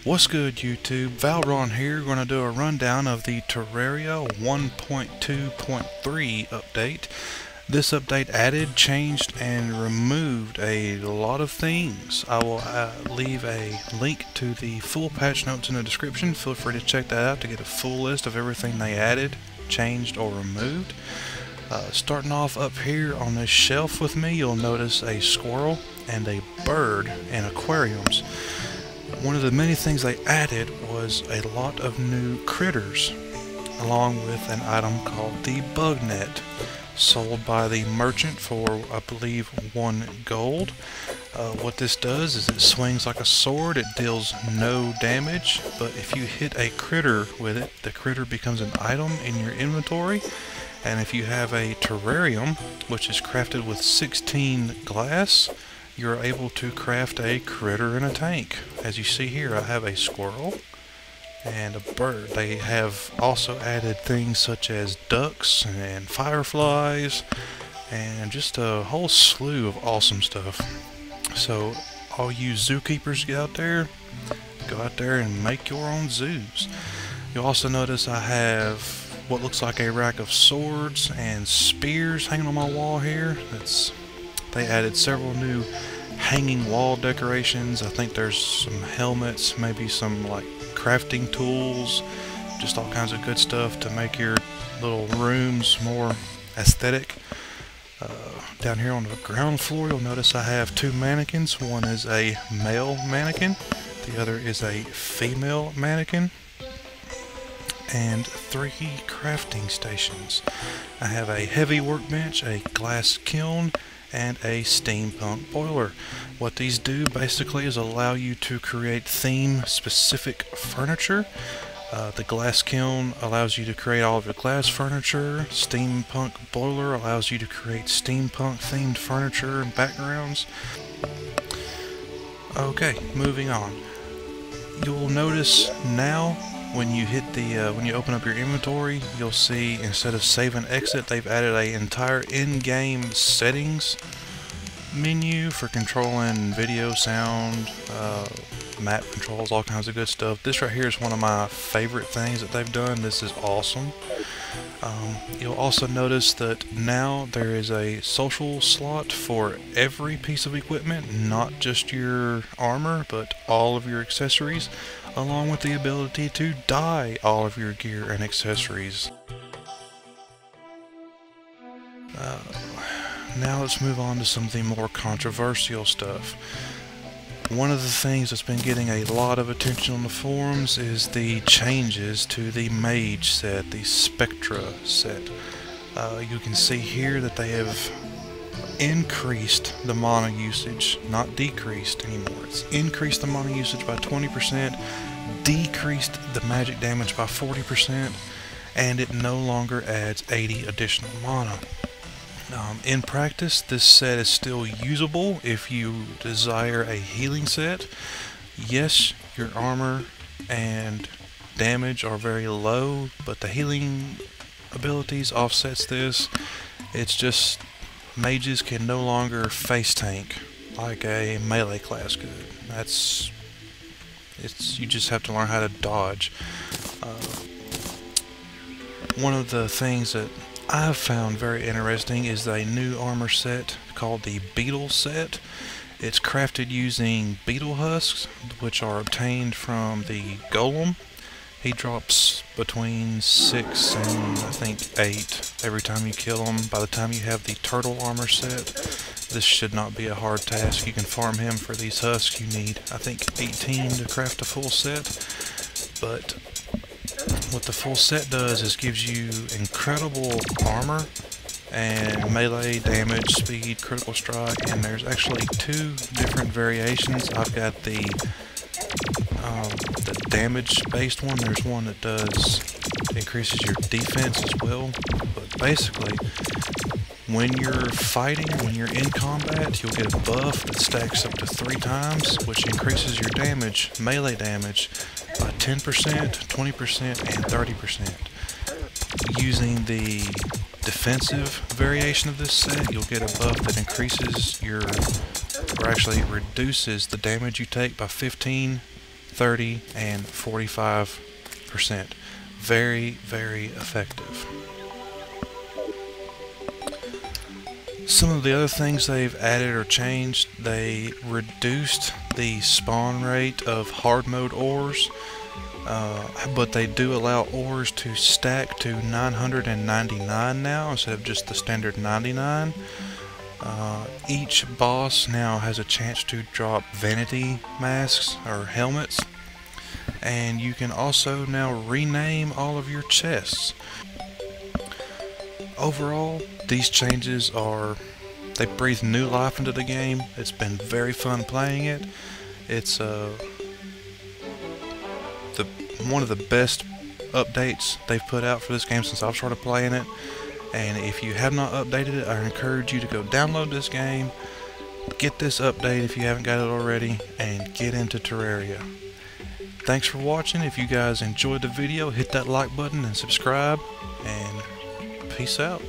What's good, YouTube? Valron here. We're going to do a rundown of the Terraria 1.2.3 update. This update added, changed, and removed a lot of things. I will leave a link to the full patch notes in the description. Feel free to check that out to get a full list of everything they added, changed, or removed. Starting off up here on this shelf with me, you'll notice a squirrel and a bird in aquariums. One of the many things they added was a lot of new critters, along with an item called the bug net, sold by the merchant for, I believe, 1 gold. What this does is it swings like a sword. It deals no damage, but if you hit a critter with it, the critter becomes an item in your inventory. And if you have a terrarium, which is crafted with 16 glass, you're able to craft a critter in a tank. As you see here, I have a squirrel and a bird. They have also added things such as ducks and fireflies and just a whole slew of awesome stuff. So all you zookeepers get out there, go out there and make your own zoos. You'll also notice I have what looks like a rack of swords and spears hanging on my wall here. They added several new hanging wall decorations. I think there's some helmets, maybe some like crafting tools, just all kinds of good stuff to make your little rooms more aesthetic. Down here on the ground floor, you'll notice I have 2 mannequins. One is a male mannequin, the other is a female mannequin, and 3 crafting stations. I have a heavy workbench, a glass kiln, and a steampunk boiler. What these do basically is allow you to create theme-specific furniture. The glass kiln allows you to create all of your glass furniture. Steampunk boiler allows you to create steampunk-themed furniture and backgrounds. Okay, moving on. You'll notice now when you hit the when you open up your inventory, you'll see instead of save and exit, they've added an entire in-game settings menu for controlling video, sound, map controls, all kinds of good stuff. This right here is one of my favorite things that they've done. This is awesome. You'll also notice that now there is a social slot for every piece of equipment, not just your armor, but all of your accessories, along with the ability to dye all of your gear and accessories. Now let's move on to some of the more controversial stuff. One of the things that's been getting a lot of attention on the forums is the changes to the Mage set, the Spectra set. You can see here that they have increased the mana usage, not decreased anymore. It's increased the mana usage by 20%, decreased the magic damage by 40%, and it no longer adds 80 additional mana. In practice, this set is still usable if you desire a healing set. Yes, your armor and damage are very low, but the healing abilities offsets this. It's just mages can no longer face tank like a melee class could. You just have to learn how to dodge. One of the things that I've found very interesting is a new armor set called the Beetle set. It's crafted using beetle husks, which are obtained from the golem. He drops between 6 and I think 8 every time you kill him. By the time you have the turtle armor set, this should not be a hard task. You can farm him for these husks. You need, I think, 18 to craft a full set. But what the full set does is gives you incredible armor and melee damage, speed, critical strike, and there's actually 2 different variations. I've got the damage-based one. There's one that increases your defense as well. But basically, when you're fighting, when you're in combat, you'll get a buff that stacks up to 3 times, which increases your damage, melee damage, by 10%, 20%, and 30%. Using the defensive variation of this set, you'll get a buff that increases your, or actually reduces the damage you take by 15 30, and 45%. Very, very effective. Some of the other things they've added or changed, they reduced the spawn rate of hard mode ores, but they do allow ores to stack to 999 now instead of just the standard 99. Each boss now has a chance to drop vanity masks or helmets, and you can also now rename all of your chests. Overall, these changes they breathe new life into the game. It's been very fun playing it. It's one of the best updates they've put out for this game since I've started playing it. And if you have not updated it, I encourage you to go download this game, get this update if you haven't got it already, and get into Terraria. Thanks for watching. If you guys enjoyed the video, hit that like button and subscribe, and peace out.